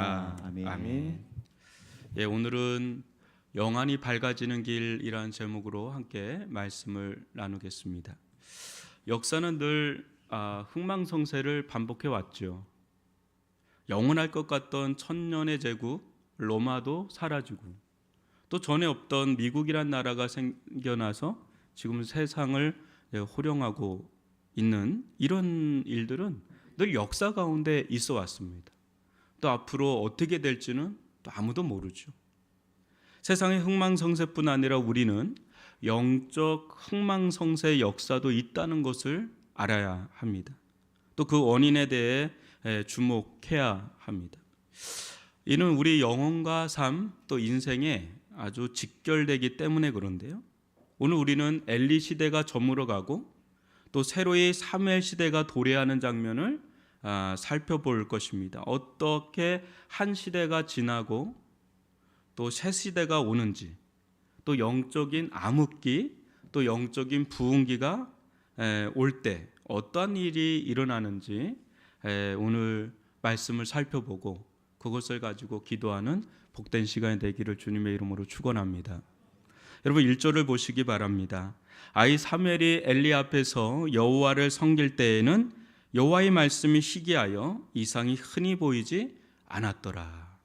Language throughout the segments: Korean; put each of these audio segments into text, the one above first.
할렐루야. 아멘. 아멘. 예, 오늘은 영안이 밝아지는 길이라는 제목으로 함께 말씀을 나누겠습니다. 역사는 늘 흥망성쇠를 반복해 왔죠. 영원할 것 같던 천년의 제국 로마도 사라지고, 또 전에 없던 미국이란 나라가 생겨나서 지금 세상을 호령하고 있는 이런 일들은 늘 역사 가운데 있어 왔습니다. 또 앞으로 어떻게 될지는 또 아무도 모르죠. 세상의 흥망성쇠뿐 아니라 우리는 영적 흥망성쇠의 역사도 있다는 것을 알아야 합니다. 또 그 원인에 대해 주목해야 합니다. 이는 우리 영혼과 삶, 또 인생에 아주 직결되기 때문에 그런데요. 오늘 우리는 엘리 시대가 저물어가고 또 새로이 사무엘 시대가 도래하는 장면을 살펴볼 것입니다. 어떻게 한 시대가 지나고 또 새 시대가 오는지, 또 영적인 암흑기, 또 영적인 부흥기가 올 때 어떠한 일이 일어나는지 오늘 말씀을 살펴보고 그것을 가지고 기도하는 복된 시간이 되기를 주님의 이름으로 축원합니다. 여러분 1절을 보시기 바랍니다. 아이 사무엘이 엘리 앞에서 여호와를 섬길 때에는 여호와의 말씀이 희귀하여 이상이 흔히 보이지 않았더라.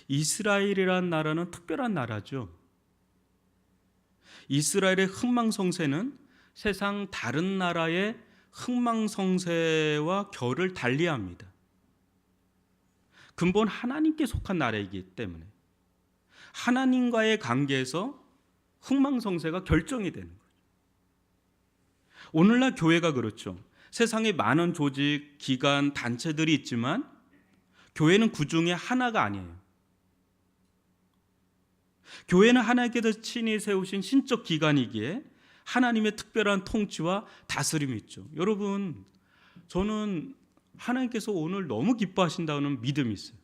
이스라엘이란 나라는 특별한 나라죠. 이스라엘의 흥망성쇠는 세상 다른 나라의 흥망성쇠와 결을 달리합니다. 근본 하나님께 속한 나라이기 때문에 하나님과의 관계에서 흥망성쇠가 결정이 되는 거죠. 오늘날 교회가 그렇죠. 세상에 많은 조직, 기관, 단체들이 있지만 교회는 그 중에 하나가 아니에요. 교회는 하나님께서 친히 세우신 신적 기관이기에 하나님의 특별한 통치와 다스림이 있죠. 여러분, 저는 하나님께서 오늘 너무 기뻐하신다는 믿음이 있어요.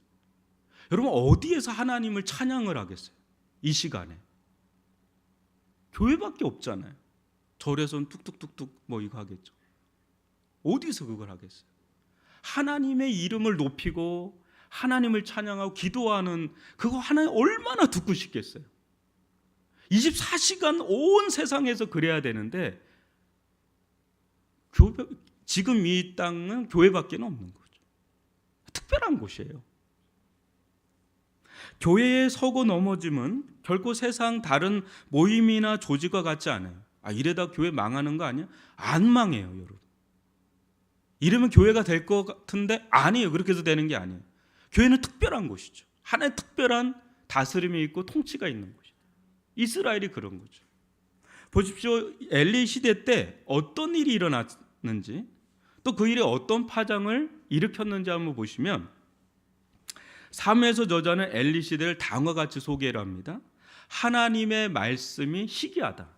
여러분, 어디에서 하나님을 찬양을 하겠어요? 이 시간에 교회밖에 없잖아요. 절에서는 뚝뚝뚝뚝 뭐 이거 하겠죠. 어디서 그걸 하겠어요? 하나님의 이름을 높이고 하나님을 찬양하고 기도하는 그거 하나님 얼마나 듣고 싶겠어요? 24시간 온 세상에서 그래야 되는데 지금 이 땅은 교회밖에 없는 거죠. 특별한 곳이에요. 교회에 서고 넘어짐은 결코 세상 다른 모임이나 조직과 같지 않아요. 이래다 교회 망하는 거 아니야? 안 망해요, 여러분. 이러면 교회가 될 것 같은데 아니에요. 그렇게 해서 되는 게 아니에요. 교회는 특별한 곳이죠. 하나의 특별한 다스림이 있고 통치가 있는 곳이에요. 이스라엘이 그런 거죠. 보십시오. 엘리 시대 때 어떤 일이 일어났는지, 또 그 일에 어떤 파장을 일으켰는지 한번 보시면 사무엘서 저자는 엘리 시대를 다음과 같이 소개를 합니다. 하나님의 말씀이 희귀하다.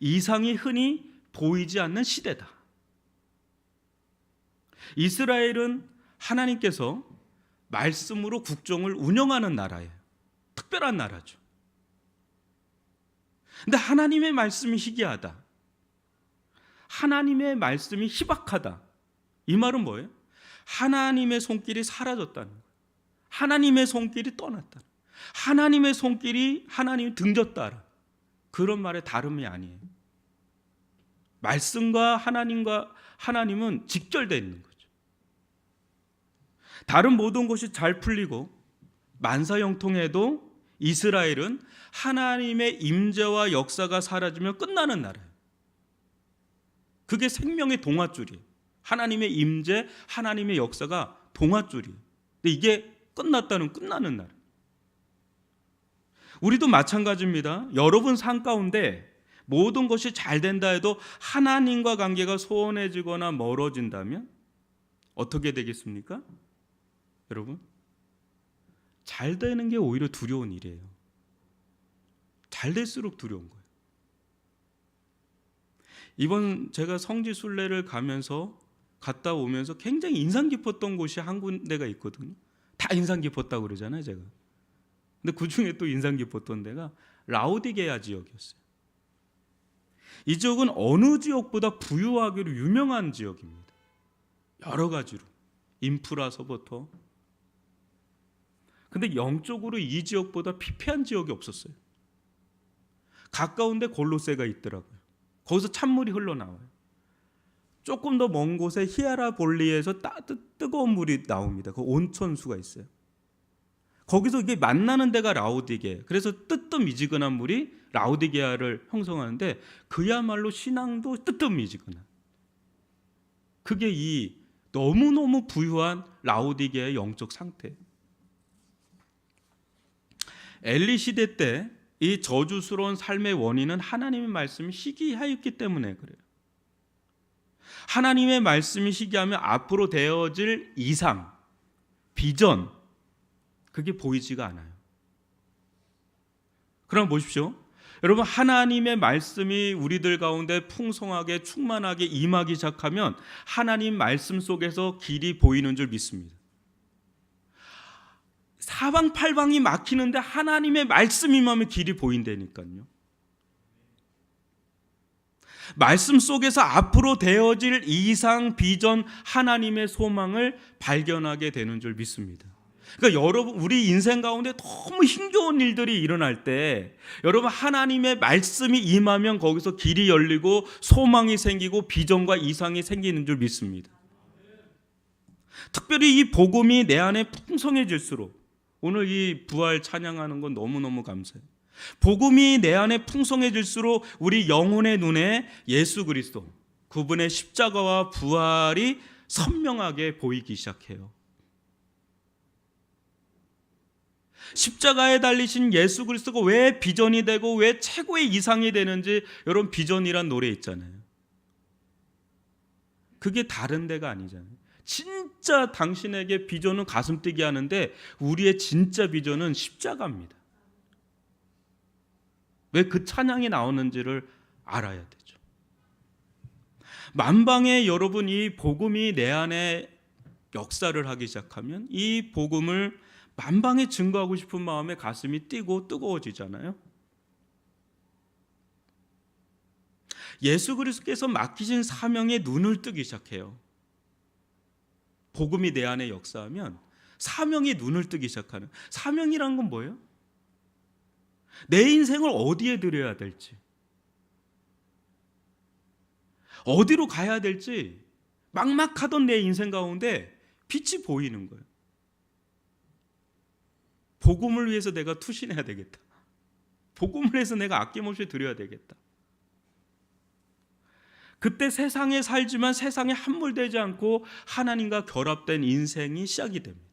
이상이 흔히 보이지 않는 시대다. 이스라엘은 하나님께서 말씀으로 국정을 운영하는 나라예요. 특별한 나라죠. 근데 하나님의 말씀이 희귀하다. 하나님의 말씀이 희박하다. 이 말은 뭐예요? 하나님의 손길이 사라졌다는 거예요. 하나님의 손길이 떠났다. 하나님의 손길이 하나님이 등졌다. 그런 말의 다름이 아니에요. 말씀과 하나님은 직결되어 있는 거죠. 다른 모든 것이 잘 풀리고 만사형통해도 이스라엘은 하나님의 임재와 역사가 사라지면 끝나는 나라예요. 그게 생명의 동아줄이에요. 하나님의 임재, 하나님의 역사가 동아줄이에요. 근데 이게 끝났다는 끝나는 나라. 우리도 마찬가지입니다. 여러분 삶 가운데 모든 것이 잘 된다 해도 하나님과 관계가 소원해지거나 멀어진다면 어떻게 되겠습니까? 여러분, 잘 되는 게 오히려 두려운 일이에요. 잘 될수록 두려운 거예요. 이번 제가 성지 순례를 갔다 오면서 굉장히 인상 깊었던 곳이 한 군데가 있거든요. 다 인상 깊었다고 그러잖아요, 제가. 근데 그 중에 또 인상 깊었던 데가 라오디게아 지역이었어요. 이 지역은 어느 지역보다 부유하기로 유명한 지역입니다. 여러 가지로. 인프라서부터. 근데 영적으로 이 지역보다 피폐한 지역이 없었어요. 가까운데 골로새가 있더라고요. 거기서 찬물이 흘러나와요. 조금 더 먼 곳에 히아라볼리에서 뜨거운 물이 나옵니다. 그 온천수가 있어요. 거기서 이게 만나는 데가 라오디게. 그래서 뜨뜻미지근한 물이 라오디게아를 형성하는데 그야말로 신앙도 뜨뜻미지근한. 그게 이 너무너무 부유한 라오디게아의 영적 상태. 엘리 시대 때 이 저주스러운 삶의 원인은 하나님의 말씀이 희귀하였기 때문에 그래요. 하나님의 말씀이 희귀하면 앞으로 되어질 이상, 비전, 그게 보이지가 않아요. 그럼 보십시오. 여러분, 하나님의 말씀이 우리들 가운데 풍성하게 충만하게 임하기 시작하면 하나님 말씀 속에서 길이 보이는 줄 믿습니다. 사방팔방이 막히는데 하나님의 말씀이 임하면 길이 보인다니까요. 말씀 속에서 앞으로 되어질 이상, 비전, 하나님의 소망을 발견하게 되는 줄 믿습니다. 그러니까 여러분, 우리 인생 가운데 너무 힘겨운 일들이 일어날 때 여러분, 하나님의 말씀이 임하면 거기서 길이 열리고 소망이 생기고 비전과 이상이 생기는 줄 믿습니다. 특별히 이 복음이 내 안에 풍성해질수록, 오늘 이 부활 찬양하는 건 너무너무 감사해요. 복음이 내 안에 풍성해질수록 우리 영혼의 눈에 예수 그리스도, 그분의 십자가와 부활이 선명하게 보이기 시작해요. 십자가에 달리신 예수 그리스도가 왜 비전이 되고 왜 최고의 이상이 되는지, 여러분, 비전이란 노래 있잖아요. 그게 다른 데가 아니잖아요. 진짜 당신에게 비전은 가슴 뛰게 하는데 우리의 진짜 비전은 십자가입니다. 왜 그 찬양이 나오는지를 알아야 되죠. 만방에 여러분, 이 복음이 내 안에 역사를 하기 시작하면 이 복음을 만방에 증거하고 싶은 마음에 가슴이 뛰고 뜨거워지잖아요. 예수 그리스도께서 맡기신 사명에 눈을 뜨기 시작해요. 복음이 내 안에 역사하면 사명이 눈을 뜨기 시작하는. 사명이란 건 뭐예요? 내 인생을 어디에 드려야 될지, 어디로 가야 될지 막막하던 내 인생 가운데 빛이 보이는 거예요. 복음을 위해서 내가 투신해야 되겠다. 복음을 위해서 내가 아낌없이 드려야 되겠다. 그때 세상에 살지만 세상에 함몰되지 않고 하나님과 결합된 인생이 시작이 됩니다.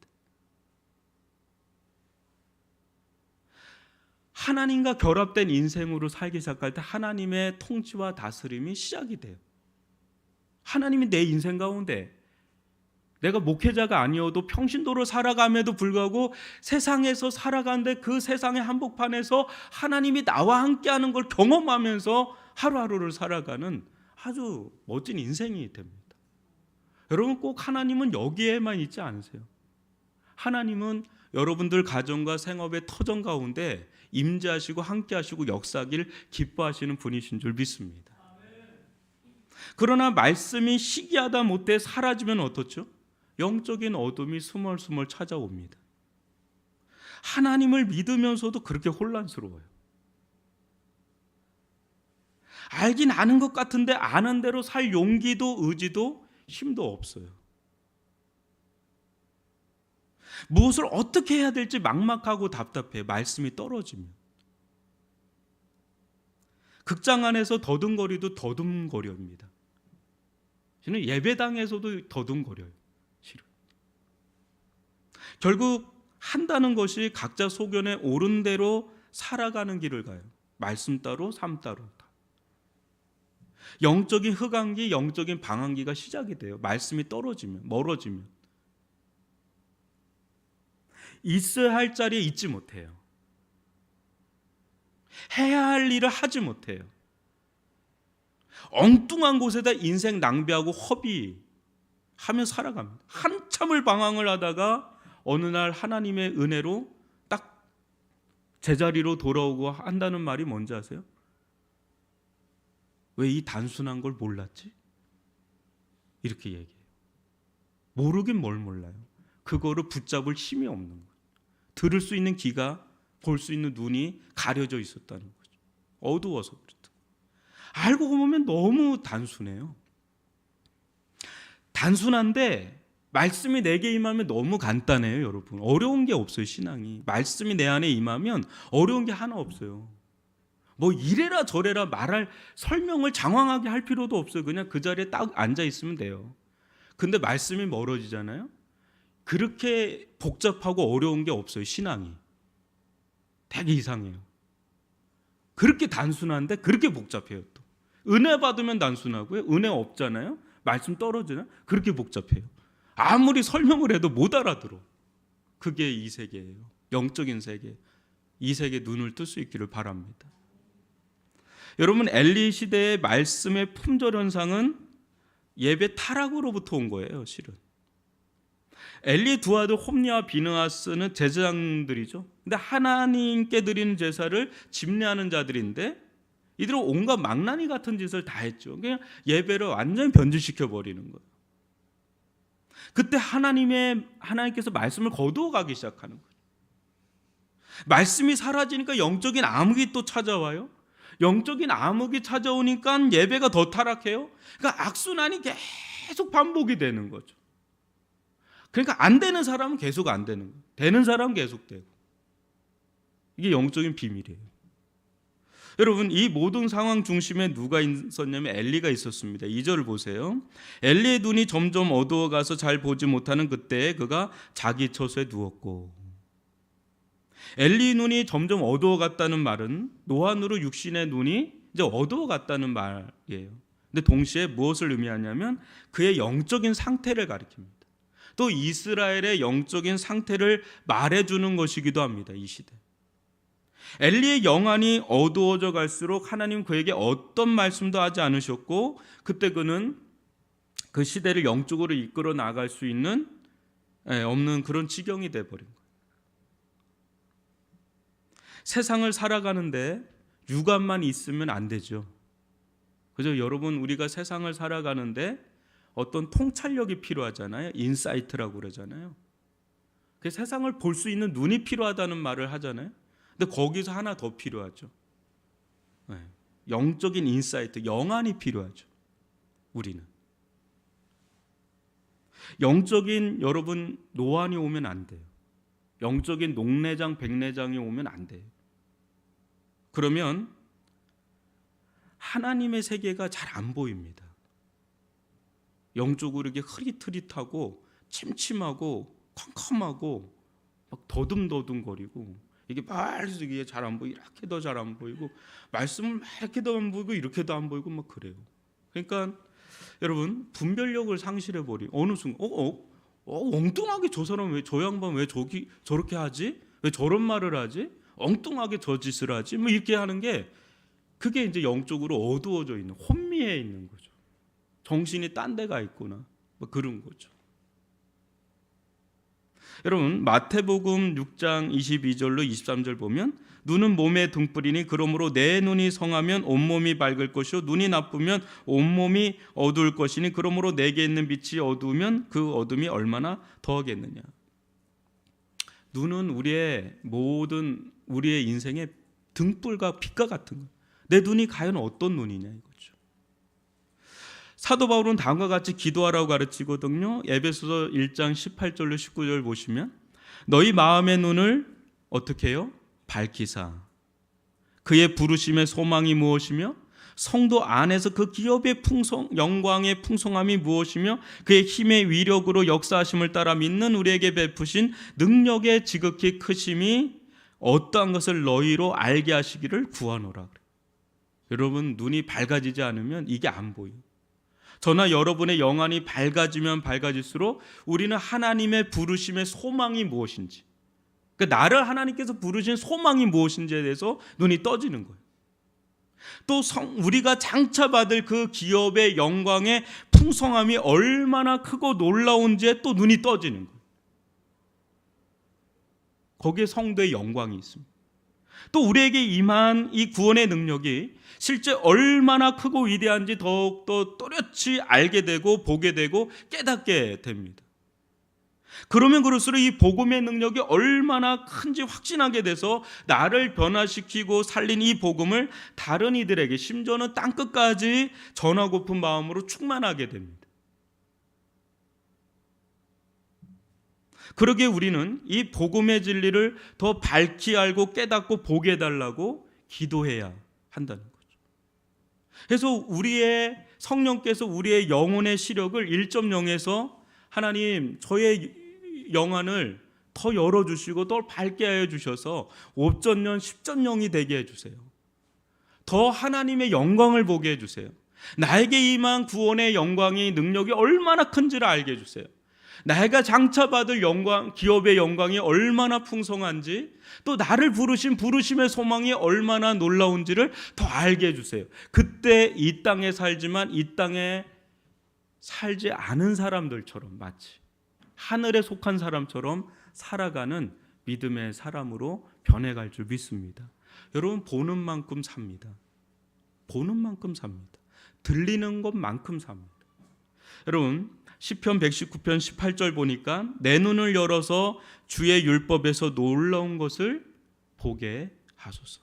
하나님과 결합된 인생으로 살기 시작할 때 하나님의 통치와 다스림이 시작이 돼요. 하나님이 내 인생 가운데, 내가 목회자가 아니어도 평신도로 살아감에도 불구하고 세상에서 살아가는데 그 세상의 한복판에서 하나님이 나와 함께하는 걸 경험하면서 하루하루를 살아가는 아주 멋진 인생이 됩니다. 여러분, 꼭 하나님은 여기에만 있지 않으세요. 하나님은 여러분들 가정과 생업의 터전 가운데 임재하시고 함께하시고 역사하기를 기뻐하시는 분이신 줄 믿습니다. 그러나 말씀이 시기하다 못해 사라지면 어떻죠? 영적인 어둠이 스멀스멀 찾아옵니다. 하나님을 믿으면서도 그렇게 혼란스러워요. 알긴 아는 것 같은데 아는 대로 살 용기도 의지도 힘도 없어요. 무엇을 어떻게 해야 될지 막막하고 답답해. 말씀이 떨어지면. 극장 안에서 더듬거리도 더듬거려입니다. 저는 예배당에서도 더듬거려요. 싫어요. 결국 한다는 것이 각자 소견에 옳은 대로 살아가는 길을 가요. 말씀 따로 삶 따로. 영적인 흑암기, 영적인 방황기가 시작이 돼요. 말씀이 떨어지면, 멀어지면. 있어야 할 자리에 있지 못해요. 해야 할 일을 하지 못해요. 엉뚱한 곳에다 인생 낭비하고 허비하며 살아갑니다. 한참을 방황을 하다가 어느 날 하나님의 은혜로 딱 제자리로 돌아오고 한다는 말이 뭔지 아세요? 왜 이 단순한 걸 몰랐지? 이렇게 얘기해요. 모르긴 뭘 몰라요. 그거를 붙잡을 힘이 없는 거예요. 들을 수 있는 귀가, 볼 수 있는 눈이 가려져 있었다는 거죠. 어두워서 그렇다. 알고 보면 너무 단순해요. 단순한데 말씀이 내게 임하면 너무 간단해요, 여러분. 어려운 게 없어요, 신앙이. 말씀이 내 안에 임하면 어려운 게 하나 없어요. 뭐 이래라 저래라 말할 설명을 장황하게 할 필요도 없어요. 그냥 그 자리에 딱 앉아 있으면 돼요. 근데 말씀이 멀어지잖아요. 그렇게 복잡하고 어려운 게 없어요, 신앙이. 되게 이상해요. 그렇게 단순한데 그렇게 복잡해요. 또 은혜 받으면 단순하고요, 은혜 없잖아요. 말씀 떨어지나 그렇게 복잡해요. 아무리 설명을 해도 못 알아들어. 그게 이 세계예요. 영적인 세계. 이 세계 눈을 뜰 수 있기를 바랍니다. 여러분, 엘리 시대의 말씀의 품절 현상은 예배 타락으로부터 온 거예요, 실은. 엘리의 두 아들 홈리와 비느하스는 제사장들이죠. 근데 하나님께 드리는 제사를 집례하는 자들인데 이들은 온갖 망나니 같은 짓을 다 했죠. 그냥 예배를 완전히 변질시켜 버리는 거예요. 그때 하나님께서 말씀을 거두어 가기 시작하는 거예요. 말씀이 사라지니까 영적인 암흑이 또 찾아와요. 영적인 암흑이 찾아오니까 예배가 더 타락해요. 그러니까 악순환이 계속 반복이 되는 거죠. 그러니까 안 되는 사람은 계속 안 되는 거예요. 되는 사람은 계속 되고. 이게 영적인 비밀이에요. 여러분, 이 모든 상황 중심에 누가 있었냐면 엘리가 있었습니다. 2절을 보세요. 엘리의 눈이 점점 어두워가서 잘 보지 못하는 그때에 그가 자기 처소에 누웠고. 엘리의 눈이 점점 어두워갔다는 말은 노안으로 육신의 눈이 이제 어두워갔다는 말이에요. 근데 동시에 무엇을 의미하냐면 그의 영적인 상태를 가리킵니다. 또 이스라엘의 영적인 상태를 말해주는 것이기도 합니다. 이 시대. 엘리의 영안이 어두워져 갈수록 하나님 그에게 어떤 말씀도 하지 않으셨고 그때 그는 그 시대를 영적으로 이끌어 나갈 수 있는 없는 그런 지경이 돼버린 거예요. 세상을 살아가는데 육안만 있으면 안 되죠. 그죠? 여러분, 우리가 세상을 살아가는데 어떤 통찰력이 필요하잖아요. 인사이트라고 그러잖아요. 그 세상을 볼 수 있는 눈이 필요하다는 말을 하잖아요. 근데 거기서 하나 더 필요하죠. 영적인 인사이트, 영안이 필요하죠. 우리는 영적인 여러분 노안이 오면 안 돼요. 영적인 녹내장, 백내장이 오면 안 돼요. 그러면 하나님의 세계가 잘 안 보입니다. 영적으로 이렇게 흐릿흐릿하고 침침하고 컴컴하고 막 더듬더듬거리고 이게 말씀이 잘 안 보이고 이렇게도 잘 안 보이고 말씀을 이렇게도 안 보이고 이렇게도 안 보이고 막 그래요. 그러니까 여러분 분별력을 상실해 버리. 어느 순간 엉뚱하게 저 사람 왜 저 양반 왜 저렇게 하지? 왜 저런 말을 하지? 엉뚱하게 저 짓을 하지? 뭐 이렇게 하는 게 그게 이제 영적으로 어두워져 있는 혼미해 있는 거죠. 정신이 딴 데가 있구나. 뭐 그런 거죠. 여러분, 마태복음 6장 22절로 23절 보면 눈은 몸의 등불이니 그러므로 내 눈이 성하면 온몸이 밝을 것이요 눈이 나쁘면 온몸이 어두울 것이니 그러므로 내게 있는 빛이 어두우면 그 어둠이 얼마나 더하겠느냐. 눈은 우리의 인생의 등불과 빛과 같은 거예요. 내 눈이 과연 어떤 눈이냐 이거죠. 사도 바울은 다음과 같이 기도하라고 가르치거든요. 에베소서 1장 18절로 19절 보시면 너희 마음의 눈을 어떻게 해요? 밝히사 그의 부르심의 소망이 무엇이며 성도 안에서 그 기업의 영광의 풍성함이 무엇이며 그의 힘의 위력으로 역사하심을 따라 믿는 우리에게 베푸신 능력의 지극히 크심이 어떠한 것을 너희로 알게 하시기를 구하노라. 여러분, 눈이 밝아지지 않으면 이게 안 보여요. 저나 여러분의 영안이 밝아지면 밝아질수록 우리는 하나님의 부르심의 소망이 무엇인지, 그러니까 나를 하나님께서 부르신 소망이 무엇인지에 대해서 눈이 떠지는 거예요. 또 우리가 장차받을 그 기업의 영광의 풍성함이 얼마나 크고 놀라운지에 또 눈이 떠지는 거예요. 거기에 성도의 영광이 있습니다. 또 우리에게 임한 이 구원의 능력이 실제 얼마나 크고 위대한지 더욱더 또렷이 알게 되고 보게 되고 깨닫게 됩니다. 그러면 그럴수록 이 복음의 능력이 얼마나 큰지 확신하게 돼서 나를 변화시키고 살린 이 복음을 다른 이들에게, 심지어는 땅끝까지 전하고픈 마음으로 충만하게 됩니다. 그러기에 우리는 이 복음의 진리를 더 밝히 알고 깨닫고 보게 해달라고 기도해야 한다는 거죠. 그래서 우리의 성령께서 우리의 영혼의 시력을 1.0에서 하나님 저의 영안을 더 열어주시고 더 밝게 하여 주셔서 5.0, 10.0이 되게 해주세요. 더 하나님의 영광을 보게 해주세요. 나에게 임한 구원의 영광이, 능력이 얼마나 큰지를 알게 해주세요. 내가 장차받을 영광, 기업의 영광이 얼마나 풍성한지, 또 나를 부르신 부르심의 소망이 얼마나 놀라운지를 더 알게 해주세요. 그때 이 땅에 살지만 이 땅에 살지 않은 사람들처럼, 마치 하늘에 속한 사람처럼 살아가는 믿음의 사람으로 변해갈 줄 믿습니다. 여러분, 보는 만큼 삽니다. 보는 만큼 삽니다. 들리는 것만큼 삽니다. 여러분, 시편 119편 18절 보니까 내 눈을 열어서 주의 율법에서 놀라운 것을 보게 하소서.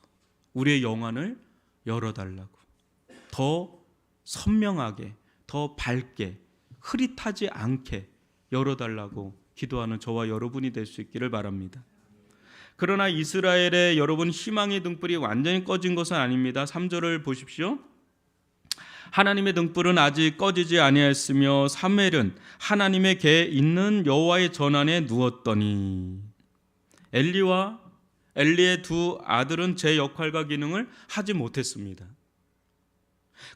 우리의 영안을 열어달라고, 더 선명하게, 더 밝게, 흐릿하지 않게 열어달라고 기도하는 저와 여러분이 될 수 있기를 바랍니다. 그러나 이스라엘의 여러분, 희망의 등불이 완전히 꺼진 것은 아닙니다. 3절을 보십시오. 하나님의 등불은 아직 꺼지지 아니하였으며 사무엘은 하나님의 궤에 있는 여호와의 전안에 누웠더니. 엘리의 두 아들은 제 역할과 기능을 하지 못했습니다.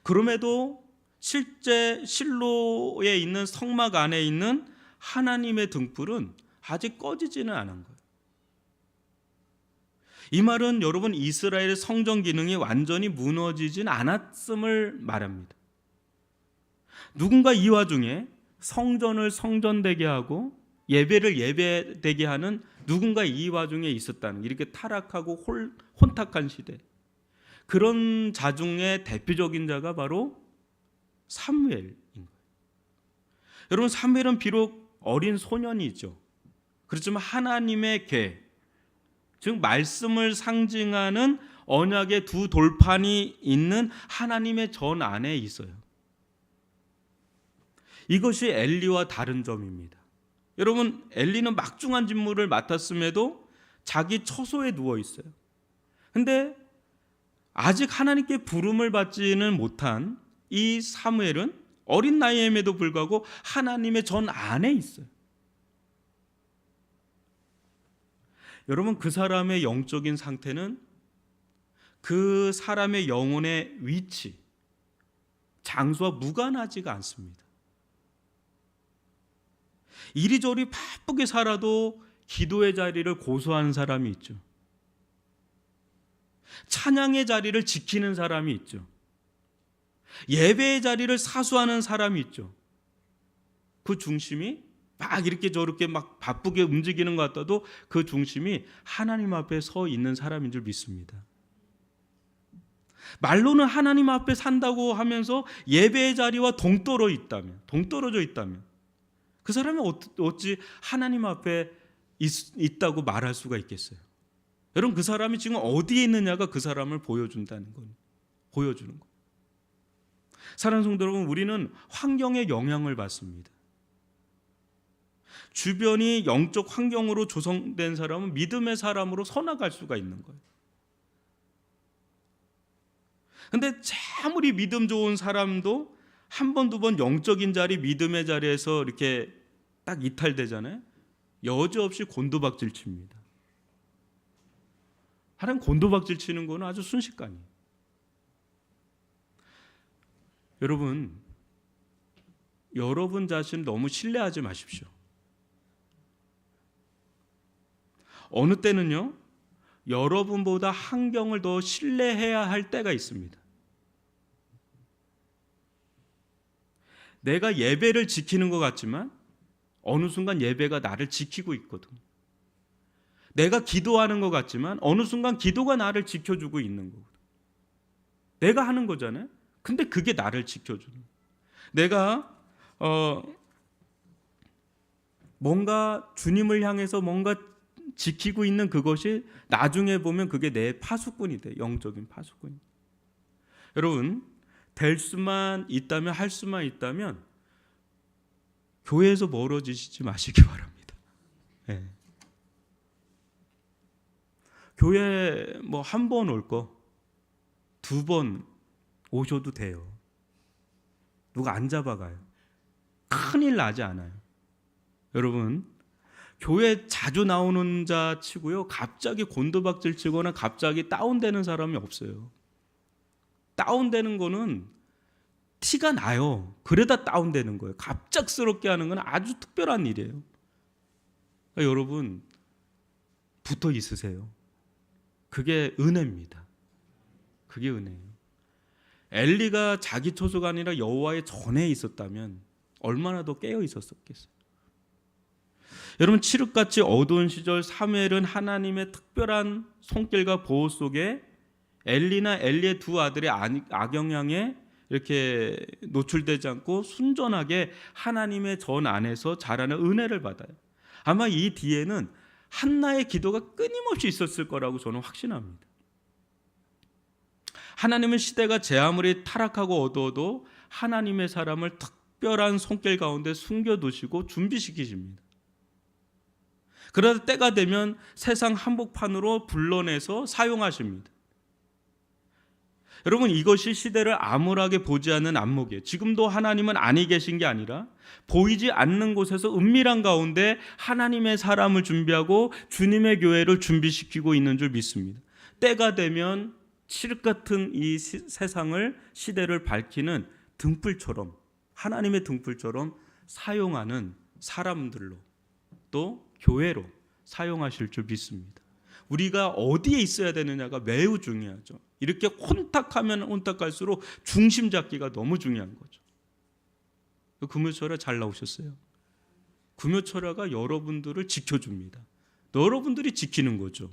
그럼에도 실제 실로에 있는 성막 안에 있는 하나님의 등불은 아직 꺼지지는 않은 거예요. 이 말은 여러분, 이스라엘의 성전 기능이 완전히 무너지진 않았음을 말합니다. 누군가 이 와중에 성전을 성전되게 하고 예배를 예배되게 하는 누군가 이 와중에 있었다는, 이렇게 타락하고 혼탁한 시대, 그런 자 중에 대표적인 자가 바로 사무엘인 거예요. 여러분, 사무엘은 비록 어린 소년이죠. 그렇지만 하나님의 궤, 즉 말씀을 상징하는 언약의 두 돌판이 있는 하나님의 전 안에 있어요. 이것이 엘리와 다른 점입니다. 여러분, 엘리는 막중한 직무를 맡았음에도 자기 처소에 누워 있어요. 근데 아직 하나님께 부름을 받지는 못한 이 사무엘은 어린 나이임에도 불구하고 하나님의 전 안에 있어요. 여러분, 그 사람의 영적인 상태는 그 사람의 영혼의 위치, 장소와 무관하지가 않습니다. 이리저리 바쁘게 살아도 기도의 자리를 고수하는 사람이 있죠. 찬양의 자리를 지키는 사람이 있죠. 예배의 자리를 사수하는 사람이 있죠. 그 중심이 막 이렇게 저렇게 막 바쁘게 움직이는 것 같아도 그 중심이 하나님 앞에 서 있는 사람인 줄 믿습니다. 말로는 하나님 앞에 산다고 하면서 예배의 자리와 동떨어져 있다면 그 사람은 어찌 하나님 앞에 있다고 말할 수가 있겠어요? 여러분, 그 사람이 지금 어디에 있느냐가 그 사람을 보여주는 거. 사랑하는 성도 여러분, 우리는 환경의 영향을 받습니다. 주변이 영적 환경으로 조성된 사람은 믿음의 사람으로 서나갈 수가 있는 거예요. 근데 아무리 믿음 좋은 사람도 한 번, 두 번 영적인 자리, 믿음의 자리에서 이렇게 딱 이탈되잖아요. 여지없이 곤두박질 칩니다. 하나님 곤두박질 치는 거는 아주 순식간이에요. 여러분 자신을 너무 신뢰하지 마십시오. 어느 때는요, 여러분보다 환경을 더 신뢰해야 할 때가 있습니다. 내가 예배를 지키는 것 같지만 어느 순간 예배가 나를 지키고 있거든. 내가 기도하는 것 같지만 어느 순간 기도가 나를 지켜주고 있는 거거든. 내가 하는 거잖아요. 근데 그게 나를 지켜주는 거예요. 내가 뭔가 주님을 향해서 뭔가 지키고 있는 그것이 나중에 보면 그게 내 파수꾼이 돼. 영적인 파수꾼이. 여러분, 될 수만 있다면, 할 수만 있다면 교회에서 멀어지시지 마시기 바랍니다. 네. 교회 뭐 한 번 올 거 2번 오셔도 돼요. 누가 안 잡아가요. 큰일 나지 않아요. 여러분, 교회 자주 나오는 자 치고요, 갑자기 곤두박질 치거나 갑자기 다운되는 사람이 없어요. 다운되는 거는 티가 나요. 그러다 다운되는 거예요. 갑작스럽게 하는 건 아주 특별한 일이에요. 그러니까 여러분, 붙어 있으세요. 그게 은혜입니다. 그게 은혜예요. 엘리가 자기 처소가 아니라 여호와의 전에 있었다면 얼마나 더 깨어 있었겠어요. 여러분, 칠흑같이 어두운 시절 사무엘은 하나님의 특별한 손길과 보호 속에 엘리나 엘리의 두 아들의 악영향에 이렇게 노출되지 않고 순전하게 하나님의 전 안에서 자라는 은혜를 받아요. 아마 이 뒤에는 한나의 기도가 끊임없이 있었을 거라고 저는 확신합니다. 하나님은 시대가 제 아무리 타락하고 어두워도 하나님의 사람을 특별한 손길 가운데 숨겨두시고 준비시키십니다. 그러다 때가 되면 세상 한복판으로 불러내서 사용하십니다. 여러분, 이것이 시대를 암울하게 보지 않는 안목이에요. 지금도 하나님은 아니 계신 게 아니라 보이지 않는 곳에서 은밀한 가운데 하나님의 사람을 준비하고 주님의 교회를 준비시키고 있는 줄 믿습니다. 때가 되면 칠흑 같은 이 세상을, 시대를 밝히는 등불처럼, 하나님의 등불처럼 사용하는 사람들로, 또 교회로 사용하실 줄 믿습니다. 우리가 어디에 있어야 되느냐가 매우 중요하죠. 이렇게 혼탁하면 혼탁할수록 중심 잡기가 너무 중요한 거죠. 금요철야 잘 나오셨어요. 금요철야가 여러분들을 지켜줍니다. 여러분들이 지키는 거죠.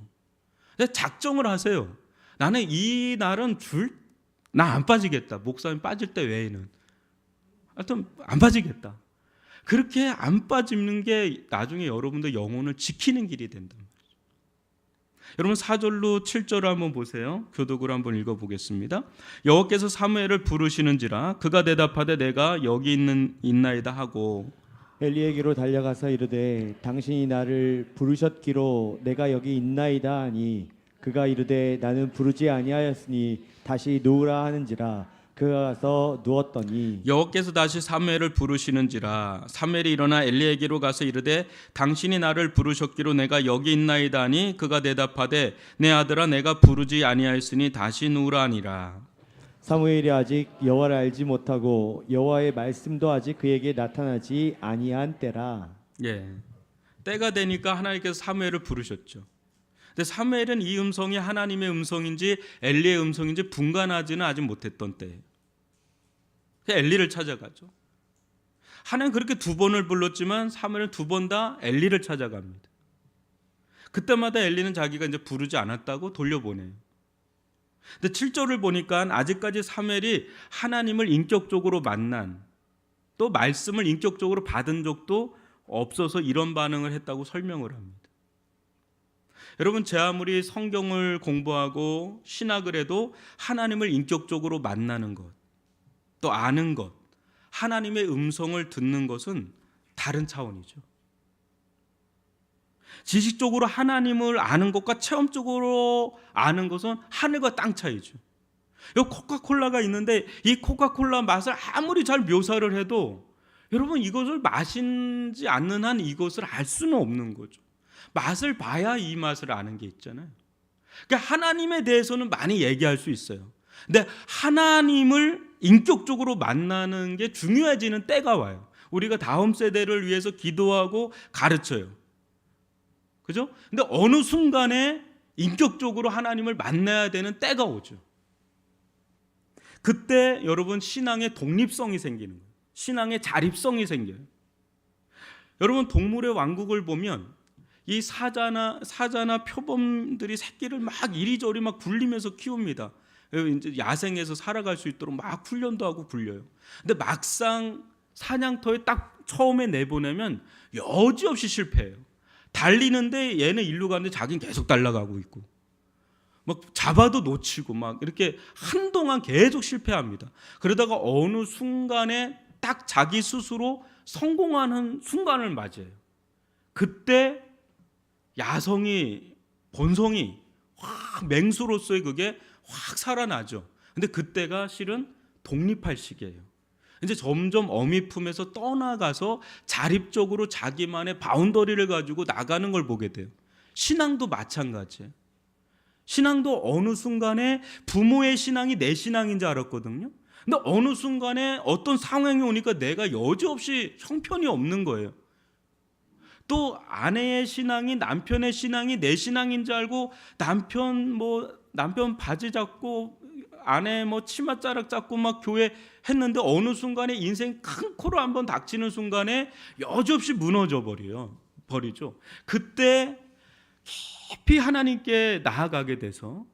작정을 하세요. 나는 이 날은 나 안 빠지겠다. 목사님 빠질 때 외에는 하여튼 안 빠지겠다. 그렇게 안 빠지는 게 나중에 여러분들 영혼을 지키는 길이 된단 말이죠. 여러분, 4절로 7절을 한번 보세요. 교독으로 한번 읽어보겠습니다. 여호와께서 사무엘을 부르시는지라 그가 대답하되 내가 여기 있나이다 하고 엘리에게로 달려가서 이르되 당신이 나를 부르셨기로 내가 여기 있나이다 하니 그가 이르되 나는 부르지 아니하였으니 다시 누우라 하는지라 그가 가서 누웠더니 여호와께서 다시 사무엘을 부르시는지라 사무엘이 일어나 엘리에게로 가서 이르되 당신이 나를 부르셨기로 내가 여기 있나이다 하니 그가 대답하되 내 아들아 내가 부르지 아니하였으니 다시 누우라 하니라. 사무엘이 아직 여호와를 알지 못하고 여호와의 말씀도 아직 그에게 나타나지 아니한 때라. 때가 되니까 하나님께서 사무엘을 부르셨죠. 근데 사무엘은 이 음성이 하나님의 음성인지 엘리의 음성인지 분간하지는 아직 못했던 때예요. 엘리를 찾아가죠. 하나님 그렇게 2번을 불렀지만 사무엘은 2번 다 엘리를 찾아갑니다. 그때마다 엘리는 자기가 이제 부르지 않았다고 돌려보내요. 근데 7절을 보니까 아직까지 사무엘이 하나님을 인격적으로 만난, 또 말씀을 인격적으로 받은 적도 없어서 이런 반응을 했다고 설명을 합니다. 여러분, 제 아무리 성경을 공부하고 신학을 해도 하나님을 인격적으로 만나는 것, 또 아는 것, 하나님의 음성을 듣는 것은 다른 차원이죠. 지식적으로 하나님을 아는 것과 체험적으로 아는 것은 하늘과 땅 차이죠. 여기 코카콜라가 있는데 이 코카콜라 맛을 아무리 잘 묘사를 해도 여러분, 이것을 마시지 않는 한 이것을 알 수는 없는 거죠. 맛을 봐야 이 맛을 아는 게 있잖아요. 그러니까 하나님에 대해서는 많이 얘기할 수 있어요. 근데 하나님을 인격적으로 만나는 게 중요해지는 때가 와요. 우리가 다음 세대를 위해서 기도하고 가르쳐요. 그죠? 근데 어느 순간에 인격적으로 하나님을 만나야 되는 때가 오죠. 그때 여러분, 신앙의 독립성이 생기는 거예요. 신앙의 자립성이 생겨요. 여러분, 동물의 왕국을 보면 이 사자나 표범들이 새끼를 막 이리저리 막 굴리면서 키웁니다. 이제 야생에서 살아갈 수 있도록 막 훈련도 하고 굴려요. 근데 막상 사냥터에 딱 처음에 내보내면 여지없이 실패해요. 달리는데 얘는 일로 가는데 자기는 계속 달려가고 있고, 막 잡아도 놓치고 막 이렇게 한동안 계속 실패합니다. 그러다가 어느 순간에 딱 자기 스스로 성공하는 순간을 맞이해요. 그때 야성이, 본성이 확, 맹수로서의 그게 확 살아나죠. 근데 그때가 실은 독립할 시기예요. 이제 점점 어미 품에서 떠나가서 자립적으로 자기만의 바운더리를 가지고 나가는 걸 보게 돼요. 신앙도 마찬가지예요. 신앙도 어느 순간에 부모의 신앙이 내 신앙인 줄 알았거든요. 근데 어느 순간에 어떤 상황이 오니까 내가 여지없이 형편이 없는 거예요. 또 아내의 신앙이, 남편의 신앙이 내 신앙인 줄 알고 남편 바지 잡고 아내 치맛자락 잡고 막 교회 했는데 어느 순간에 인생 큰 코로 한번 닥치는 순간에 여지없이 무너져 버리죠. 그때 깊이 하나님께 나아가게 돼서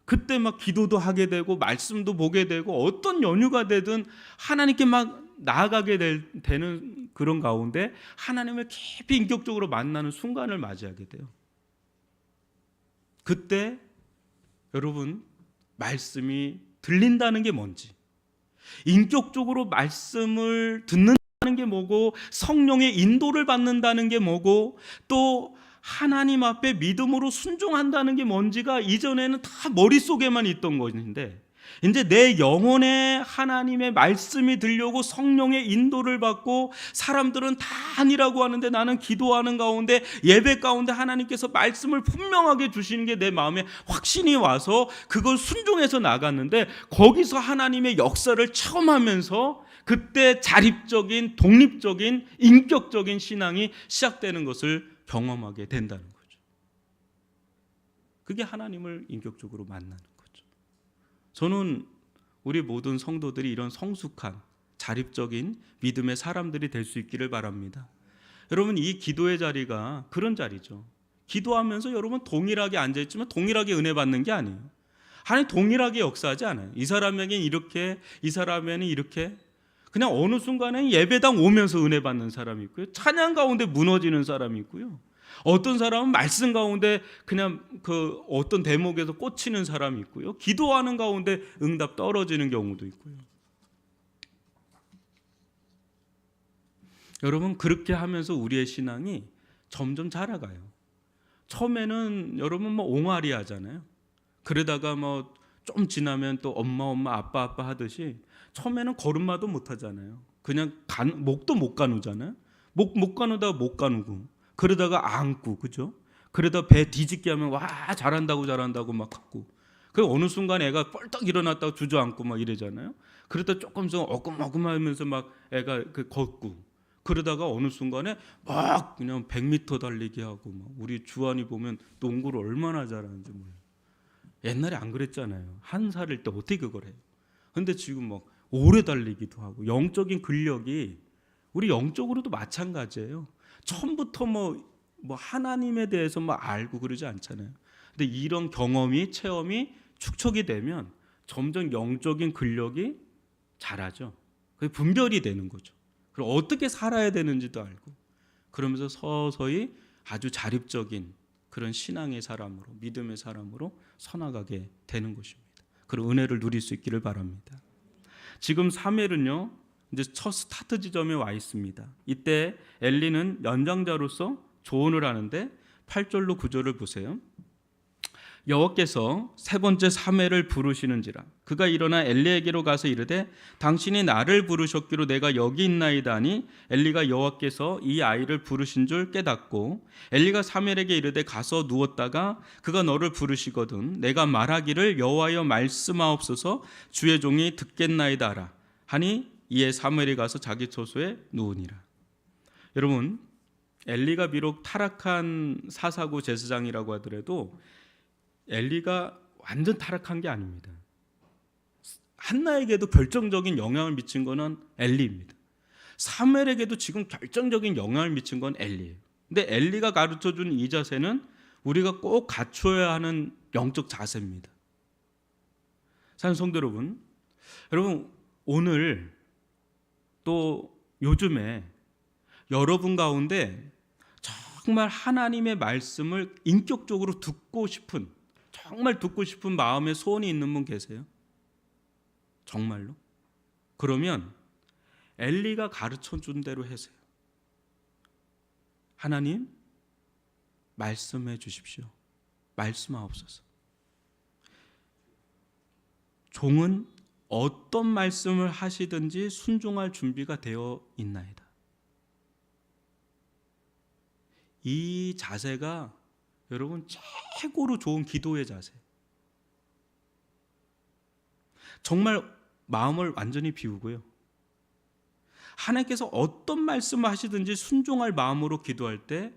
그때 막 기도도 하게 되고 말씀도 보게 되고 어떤 연유가 되든 하나님께 막 나아가게 되는 그런 가운데 하나님을 깊이 인격적으로 만나는 순간을 맞이하게 돼요. 그때 여러분, 말씀이 들린다는 게 뭔지, 인격적으로 말씀을 듣는다는 게 뭐고, 성령의 인도를 받는다는 게 뭐고, 또 하나님 앞에 믿음으로 순종한다는 게 뭔지가 이전에는 다 머릿속에만 있던 것인데, 이제 내 영혼에 하나님의 말씀이 들려오고 성령의 인도를 받고, 사람들은 다 아니라고 하는데 나는 기도하는 가운데, 예배 가운데 하나님께서 말씀을 분명하게 주시는 게 내 마음에 확신이 와서 그걸 순종해서 나갔는데, 거기서 하나님의 역사를 체험하면서 그때 자립적인, 독립적인, 인격적인 신앙이 시작되는 것을 경험하게 된다는 거죠. 그게 하나님을 인격적으로 만나는 거죠. 저는 우리 모든 성도들이 이런 성숙한 자립적인 믿음의 사람들이 될 수 있기를 바랍니다. 여러분, 이 기도의 자리가 그런 자리죠. 기도하면서 여러분 동일하게 앉아있지만 동일하게 은혜 받는 게 아니에요. 하나님 동일하게 역사하지 않아요. 이 사람에게는 이렇게, 이 사람에게는 이렇게. 그냥 어느 순간에 예배당 오면서 은혜 받는 사람이 있고요, 찬양 가운데 무너지는 사람이 있고요, 어떤 사람은 말씀 가운데 그냥 그 어떤 대목에서 꽂히는 사람이 있고요, 기도하는 가운데 응답 떨어지는 경우도 있고요. 여러분, 그렇게 하면서 우리의 신앙이 점점 자라가요. 처음에는 여러분 옹알이 하잖아요. 그러다가 좀 지나면 또 엄마 아빠 하듯이 처음에는 걸음마도 못 하잖아요. 그냥 목도 못 가누잖아요. 못 가누다가 못 가누고, 그러다가 안고, 그죠? 그러다 배 뒤집게 하면 와 잘한다고 막 갖고, 그 어느 순간 애가 뻘떡 일어났다가 주저앉고 막 이러잖아요. 그러다 조금 좀 어금어금하면서 막 애가 걷고, 그러다가 어느 순간에 막 그냥 100m 달리기 하고, 막 우리 주한이 보면 농구를 얼마나 잘하는지 몰라요. 옛날에 안 그랬잖아요. 1살일 때 어떻게 그걸 해요? 근데 지금 막 오래 달리기도 하고, 영적인 근력이 우리 영적으로도 마찬가지예요. 처음부터 하나님에 대해서 알고 그러지 않잖아요. 근데 이런 경험이, 체험이 축적이 되면 점점 영적인 근력이 자라죠. 그게 분별이 되는 거죠. 그리고 어떻게 살아야 되는지도 알고, 그러면서 서서히 아주 자립적인 그런 신앙의 사람으로, 믿음의 사람으로 서나가게 되는 것입니다. 그런 은혜를 누릴 수 있기를 바랍니다. 지금 사무엘은요, 이제 첫 스타트 지점에 와 있습니다. 이때 엘리는 연장자로서 조언을 하는데 8절로 9절을 보세요. 여호와께서 세 번째 사무엘을 부르시는지라 그가 일어나 엘리에게로 가서 이르되 당신이 나를 부르셨기로 내가 여기 있나이다 하니 엘리가 여호와께서 이 아이를 부르신 줄 깨닫고 엘리가 사무엘에게 이르되 가서 누웠다가 그가 너를 부르시거든 내가 말하기를 여호와여 말씀하옵소서 주의 종이 듣겠나이다 하라 하니 이에 사무엘이 가서 자기 처소에 누우니라. 여러분, 엘리가 비록 타락한 사사고 제사장이라고 하더라도 엘리가 완전 타락한 게 아닙니다. 한나에게도 결정적인 영향을 미친 것은 엘리입니다. 사무엘에게도 지금 결정적인 영향을 미친 건 엘리예요. 근데 엘리가 가르쳐준 이 자세는 우리가 꼭 갖춰야 하는 영적 자세입니다. 사랑하는 성도 여러분, 오늘 또 요즘에 여러분 가운데 정말 하나님의 말씀을 인격적으로 듣고 싶은, 정말 듣고 싶은 마음의 소원이 있는 분 계세요? 정말로? 그러면 엘리가 가르쳐 준 대로 하세요. 하나님, 말씀해 주십시오. 말씀하옵소서. 종은 어떤 말씀을 하시든지 순종할 준비가 되어 있나이다. 이 자세가 여러분 최고로 좋은 기도의 자세. 정말 마음을 완전히 비우고요. 하나님께서 어떤 말씀을 하시든지 순종할 마음으로 기도할 때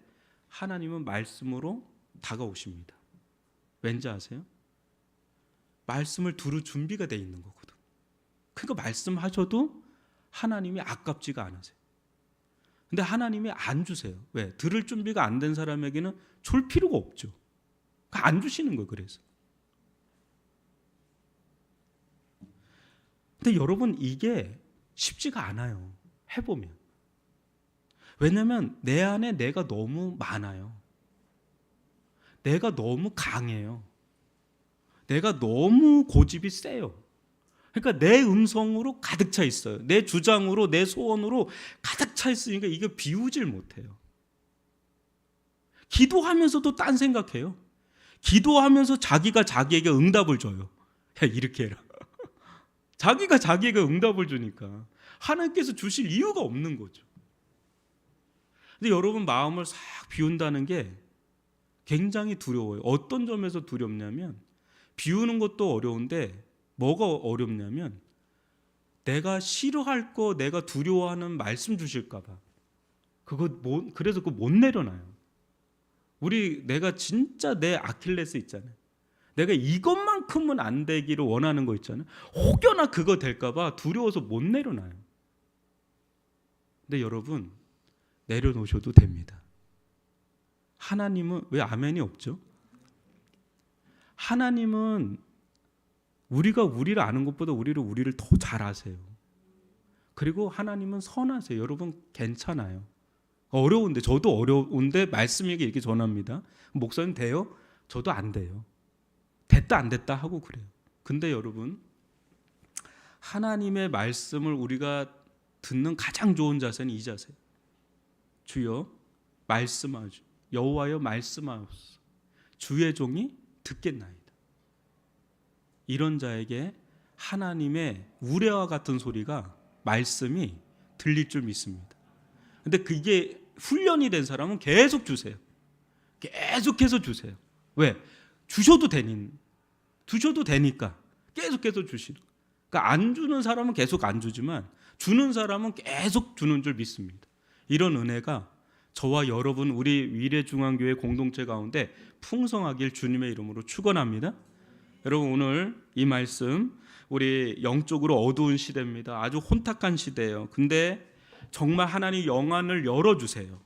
하나님은 말씀으로 다가오십니다. 왠지 아세요? 말씀을 들을 준비가 되어 있는 거거든. 그러니까 말씀하셔도 하나님이 아깝지가 않으세요. 근데 하나님이 안 주세요. 왜? 들을 준비가 안 된 사람에게는 줄 필요가 없죠. 안 주시는 거예요. 그래서. 근데 여러분 이게 쉽지가 않아요. 해보면. 왜냐하면 내 안에 내가 너무 많아요. 내가 너무 강해요. 내가 너무 고집이 세요. 그러니까 내 음성으로 가득 차 있어요. 내 주장으로, 내 소원으로 가득 차 있으니까 이게 비우질 못해요. 기도하면서도 딴 생각해요. 기도하면서 자기가 자기에게 응답을 줘요. 야, 이렇게 해라. 자기가 자기에게 응답을 주니까 하나님께서 주실 이유가 없는 거죠. 근데 여러분 마음을 싹 비운다는 게 굉장히 두려워요. 어떤 점에서 두렵냐면 비우는 것도 어려운데 뭐가 어렵냐면 내가 싫어할 거, 내가 두려워하는 말씀 주실까 봐. 그래서 그거 못 내려놔요. 내가 진짜 내 아킬레스 있잖아요. 내가 이것만큼은 안 되기를 원하는 거 있잖아요. 혹여나 그거 될까 봐 두려워서 못 내려놔요. 근데 여러분 내려놓으셔도 됩니다. 하나님은 왜 아멘이 없죠? 하나님은 우리가 우리를 아는 것보다 우리를 더 잘 아세요. 그리고 하나님은 선하세요. 여러분 괜찮아요. 어려운데, 저도 어려운데 말씀에게 이렇게 전합니다. 목사님 돼요? 저도 안 돼요. 됐다 안 됐다 하고 그래요. 근데 여러분 하나님의 말씀을 우리가 듣는 가장 좋은 자세는 이 자세예요. 주여 말씀하죠. 여호와여 말씀하옵소서. 주의 종이 듣겠나이다. 이런 자에게 하나님의 우레와 같은 소리가, 말씀이 들릴 줄 믿습니다. 근데 그게 훈련이 된 사람은 계속 주세요. 계속해서 주세요. 왜? 주셔도 되니까 계속해서 주시는. 그러니까 안 주는 사람은 계속 안 주지만 주는 사람은 계속 주는 줄 믿습니다. 이런 은혜가 저와 여러분 우리 위례중앙교회 공동체 가운데 풍성하길 주님의 이름으로 축원합니다. 여러분 오늘 이 말씀, 우리 영적으로 어두운 시대입니다. 아주 혼탁한 시대예요. 근데 정말 하나님 영안을 열어주세요.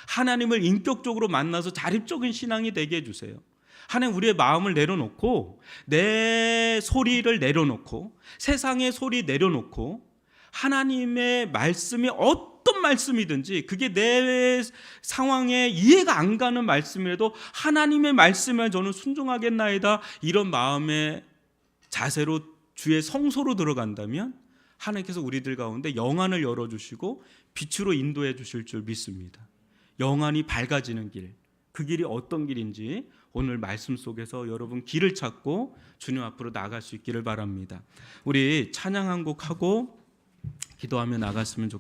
하나님을 인격적으로 만나서 자립적인 신앙이 되게 해주세요. 하나님 우리의 마음을 내려놓고, 내 소리를 내려놓고, 세상의 소리 내려놓고, 하나님의 말씀이 어떤 말씀이든지 그게 내 상황에 이해가 안 가는 말씀이라도 하나님의 말씀에 저는 순종하겠나이다, 이런 마음의 자세로 주의 성소로 들어간다면 하나님께서 우리들 가운데 영안을 열어주시고 빛으로 인도해 주실 줄 믿습니다. 영안이 밝아지는 길, 그 길이 어떤 길인지 오늘 말씀 속에서 여러분 길을 찾고 주님 앞으로 나아갈 수 있기를 바랍니다. 우리 찬양 한 곡 하고 기도하며 나갔으면 좋겠습니다.